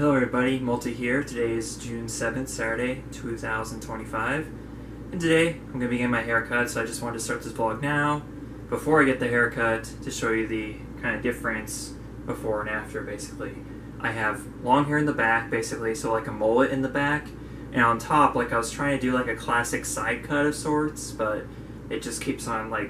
Hello everybody, Multi here. Today is June 7th, Saturday, 2025. And today, I'm going to begin my haircut, so I just wanted to start this vlog now, before I get the haircut, to show you the kind of difference before and after, basically. I have long hair in the back, basically, so like a mullet in the back, and on top, like I was trying to do like a classic side cut of sorts, but it just keeps on like,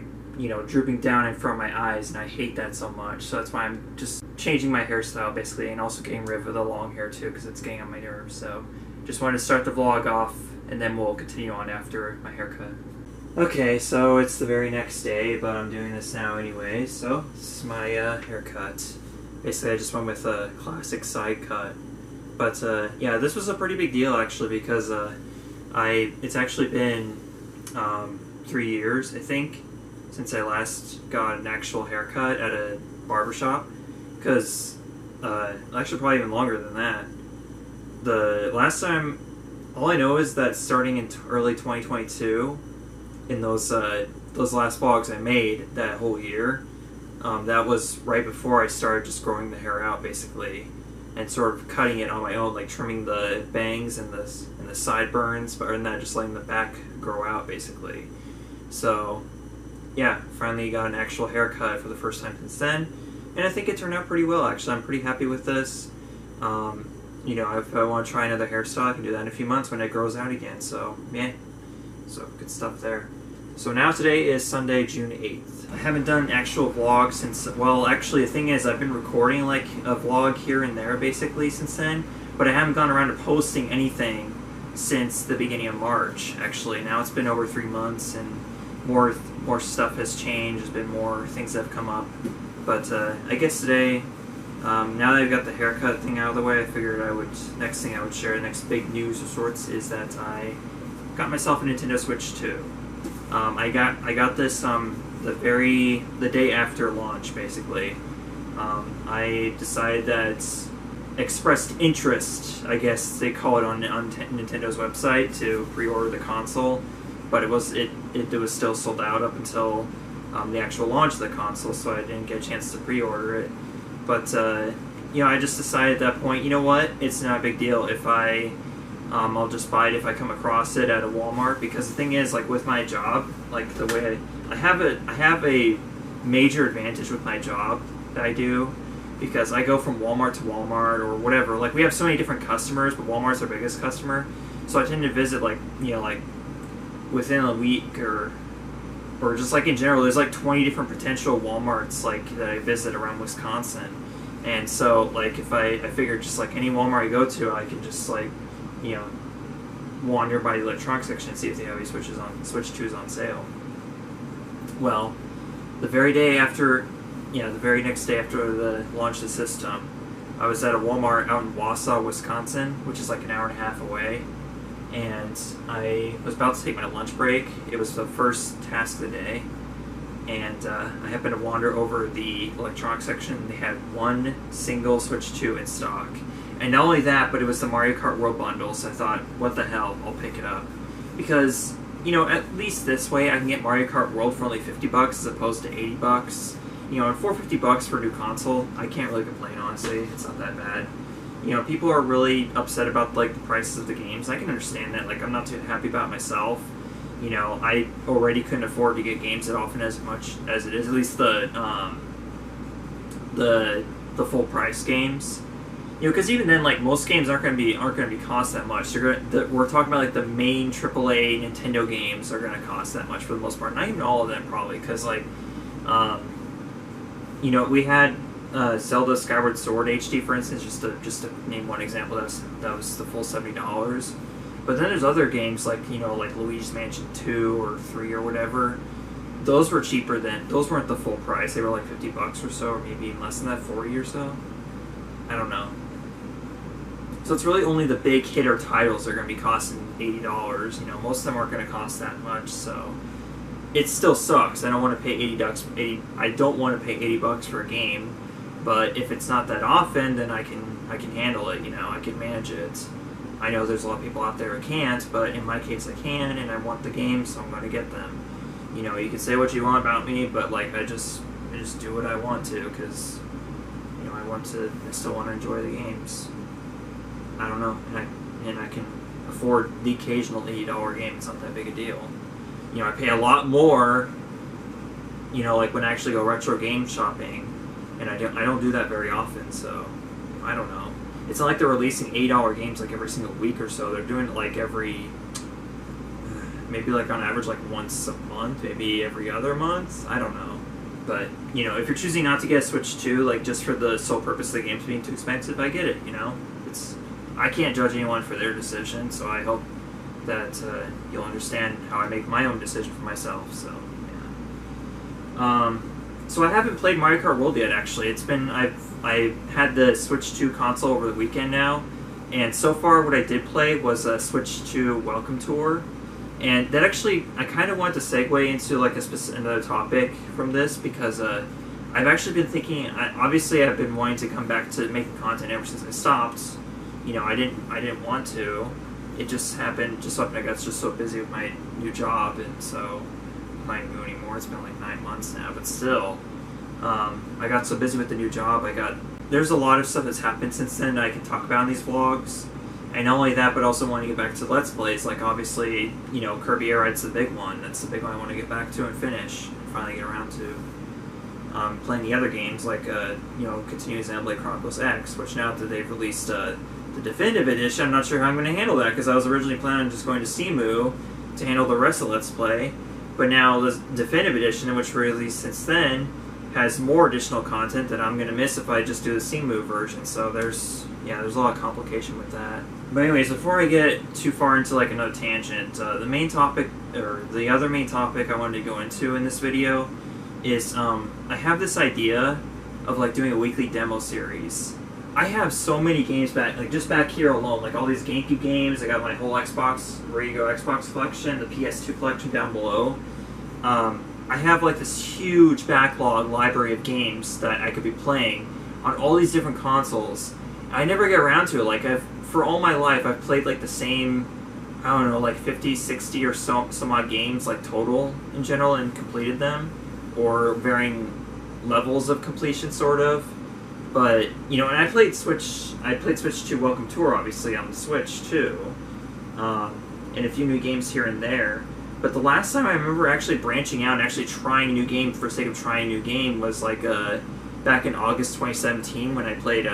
drooping down in front of my eyes, and I hate that so much, so that's why I'm just changing my hairstyle, basically, and also getting rid of the long hair, too, because it's getting on my nerves, so just wanted to start the vlog off, and then we'll continue on after my haircut. Okay, so it's the very next day, but I'm doing this now anyway, so this is my haircut. Basically, I just went with a classic side cut, but yeah, this was a pretty big deal, actually, because it's actually been 3 years, I think, since I last got an actual haircut at a barbershop, because, actually probably even longer than that. The last time, all I know is that starting in early 2022, in those last vlogs I made that whole year, that was right before I started just growing the hair out, basically, and sort of cutting it on my own, like trimming the bangs and the sideburns, but other than that, just letting the back grow out, basically. So yeah, finally got an actual haircut for the first time since then, and I think it turned out pretty well, actually. I'm pretty happy with this. If I want to try another hairstyle, I can do that in a few months when it grows out again, so yeah, so good stuff there. So now today is Sunday, June 8th. I haven't done an actual vlog since, well, actually the thing is I've been recording like a vlog here and there basically since then, but I haven't gone around to posting anything since the beginning of March, actually. Now it's been over 3 months, and more stuff has changed. There's been more things that have come up, but I guess today, now that I've got the haircut thing out of the way, I figured next thing I would share, the next big news of sorts, is that I got myself a Nintendo Switch 2. I got this the day after launch, basically. I decided that expressed interest, I guess they call it on Nintendo's website, to pre-order the console. But it was still sold out up until the actual launch of the console, so I didn't get a chance to pre-order it. But I just decided at that point, you know what? It's not a big deal if I'll just buy it if I come across it at a Walmart, because the thing is, like with my job, like the way I have a major advantage with my job that I do, because I go from Walmart to Walmart or whatever. Like we have so many different customers, but Walmart's our biggest customer, so I tend to visit like within a week or just like in general, there's like 20 different potential Walmarts like that I visit around Wisconsin, and so like if I figured just like any Walmart I go to, I can just like wander by the electronics section and see if they have any Switch 2s on sale. Well, the very next day after the launch of the system, I was at a Walmart out in Wausau, Wisconsin, which is like an hour and a half away. And I was about to take my lunch break. It was the first task of the day, and I happened to wander over the electronics section. They had one single Switch 2 in stock, and not only that, but it was the Mario Kart World bundle. So I thought, what the hell, I'll pick it up, because at least this way I can get Mario Kart World for only $50 as opposed to $80. And for $50 for a new console, I can't really complain, honestly. It's not that bad. People are really upset about like the prices of the games. I can understand that. Like, I'm not too happy about it myself. I already couldn't afford to get games that often as much as it is. At least the full price games. Because even then, like most games aren't going to be cost that much. We're talking about like the main AAA Nintendo games are going to cost that much for the most part. Not even all of them probably, because like, we had. Zelda Skyward Sword HD, for instance, just to name one example, that was the full $70. But then there's other games like like Luigi's Mansion 2 or 3 or whatever. Those were cheaper those weren't the full price. They were like $50 or so, or maybe even less than that, 40 or so. I don't know. So it's really only the big hitter titles that are going to be costing $80. Most of them aren't going to cost that much, so it still sucks. I don't want to pay I don't want to pay $80 for a game. But if it's not that often, then I can handle it, I can manage it. I know there's a lot of people out there who can't, but in my case I can, and I want the games, so I'm going to get them. You can say what you want about me, but like I just do what I want to, because I still want to enjoy the games. know, and I can afford the occasional $80 game. It's not that big a deal. You know, I pay a lot more, you know, like when I actually go retro game shopping, and I don't do that very often, so I don't know. It's not like they're releasing $8 games like every single week or so. They're doing it like maybe like on average like once a month, maybe every other month. I don't know. But, you know, if you're choosing not to get a Switch 2, like just for the sole purpose of the games being too expensive, I get it, you know? I can't judge anyone for their decision, so I hope that you'll understand how I make my own decision for myself, so, yeah. So I haven't played Mario Kart World yet, actually. I had the Switch 2 console over the weekend now, and so far what I did play was a Switch 2 Welcome Tour, and that actually, I kind of wanted to segue into like another topic from this, because I've actually been thinking, obviously I've been wanting to come back to making content ever since I stopped. You know, I didn't want to. It just happened, I got just so busy with my new job, and so I'm not even doing anymore. It's been like 9 months now, but still. I got so busy with the new job, there's a lot of stuff that's happened since then that I can talk about in these vlogs. And not only that, but also wanting to get back to Let's Plays, like obviously, you know, Kirby Air Ride's the big one. That's the big one I want to get back to and finish, and finally get around to. Playing the other games, like, you know, continuing Xenoblade Chronicles X, which now that they've released the Definitive Edition, I'm not sure how I'm going to handle that, because I was originally planning on just going to Cemu to handle the rest of Let's Play, but now the Definitive Edition, which we released since then, has more additional content that I'm going to miss if I just do the Cemu version, so there's a lot of complication with that. But anyways, before I get too far into like another tangent, the main topic, or the other main topic I wanted to go into in this video is, I have this idea of like doing a weekly demo series. I have so many games back, like just back here alone, like all these GameCube games. I got my whole Xbox, Ready to Go Xbox collection, the PS2 collection down below. I have like this huge backlog library of games that I could be playing on all these different consoles. I never get around to it. Like for all my life, I've played like the same, I don't know, like 50, 60 or some odd games like total in general, and completed them, or varying levels of completion sort of. But, you know, and I played Switch 2 Welcome Tour, obviously, on the Switch, too. And a few new games here and there. But the last time I remember actually branching out and actually trying a new game for the sake of trying a new game was, like, back in August 2017 when I played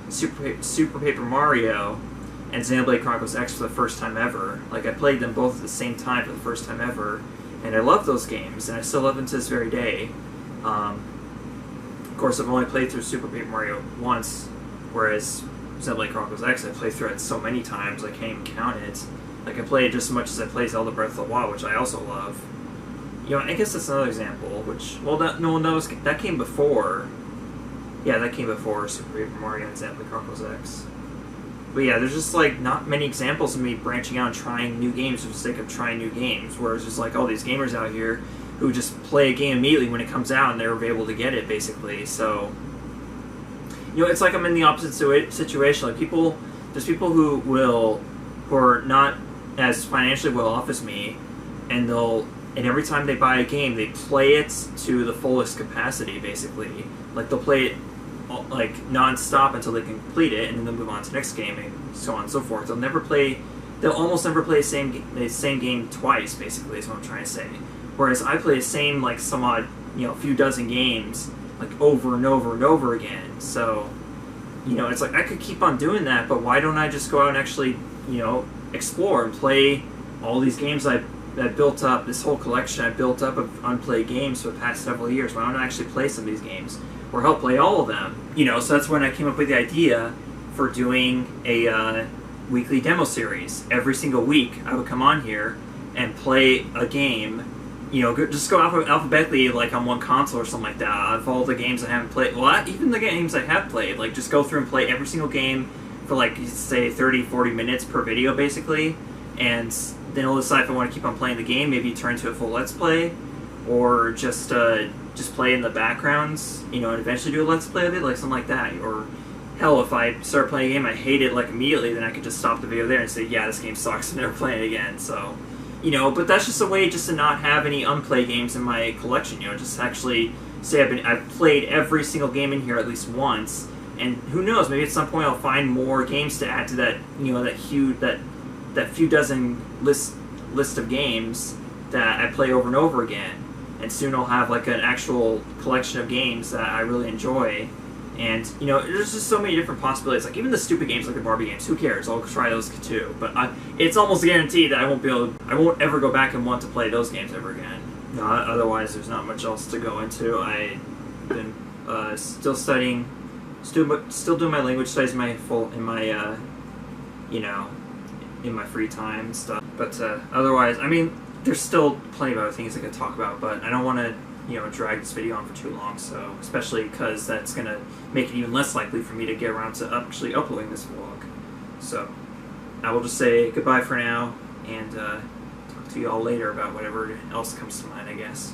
Super Paper Mario and Xenoblade Chronicles X for the first time ever. Like, I played them both at the same time for the first time ever. And I love those games, and I still love them to this very day. Of course, I've only played through Super Paper Mario once, whereas Xenoblade Chronicles X, I played through it so many times I can't even count it. Like, I played just as much as I played Zelda Breath of the Wild, which I also love. You know, I guess that's another example, which, well, that came before. Yeah, that came before Super Paper Mario and Xenoblade Chronicles X. But yeah, there's just, like, not many examples of me branching out and trying new games for the sake of trying new games, whereas just, like, all these gamers out here who just play a game immediately when it comes out and they're able to get it, basically. So, you know, it's like I'm in the opposite situation. Like, there's people who are not as financially well off as me, and every time they buy a game, they play it to the fullest capacity, basically. Like, they'll play it like non-stop until they can complete it, and then they'll move on to the next game, and so on and so forth. They'll almost never play the same game twice, basically, is what I'm trying to say. Whereas I play the same, like, some odd, you know, few dozen games, like, over and over and over again. So, you know, it's like, I could keep on doing that, but why don't I just go out and actually, you know, explore and play all these games I built up, this whole collection I built up of unplayed games for the past several years. Why don't I actually play some of these games? Or help play all of them? You know, so that's when I came up with the idea for doing a weekly demo series. Every single week, I would come on here and play a game. You know, just go alphabetically, like, on one console or something like that, of all the games I haven't played. Well, even the games I have played, like, just go through and play every single game for, like, say, 30, 40 minutes per video, basically. And then I'll decide if I want to keep on playing the game, maybe turn to a full Let's Play, or just play in the backgrounds, you know, and eventually do a Let's Play of it, like, something like that. Or, hell, if I start playing a game, I hate it, like, immediately, then I could just stop the video there and say, yeah, this game sucks, and never play it again, so... You know, but that's just a way just to not have any unplayed games in my collection, you know, just actually say I've played every single game in here at least once, and who knows, maybe at some point I'll find more games to add to that, that few dozen list of games that I play over and over again. And soon I'll have like an actual collection of games that I really enjoy. And there's just so many different possibilities. Like even the stupid games like the Barbie games, who cares? I'll try those too. But it's almost guaranteed that I won't ever go back and want to play those games ever again. No, otherwise there's not much else to go into. I've been still studying, still doing my language studies in my in my free time and stuff. But otherwise, I mean, there's still plenty of other things I could talk about. But I don't want to drag this video on for too long. So especially because that's gonna make it even less likely for me to get around to actually uploading this vlog. So I will just say goodbye for now and talk to you all later about whatever else comes to mind, I guess.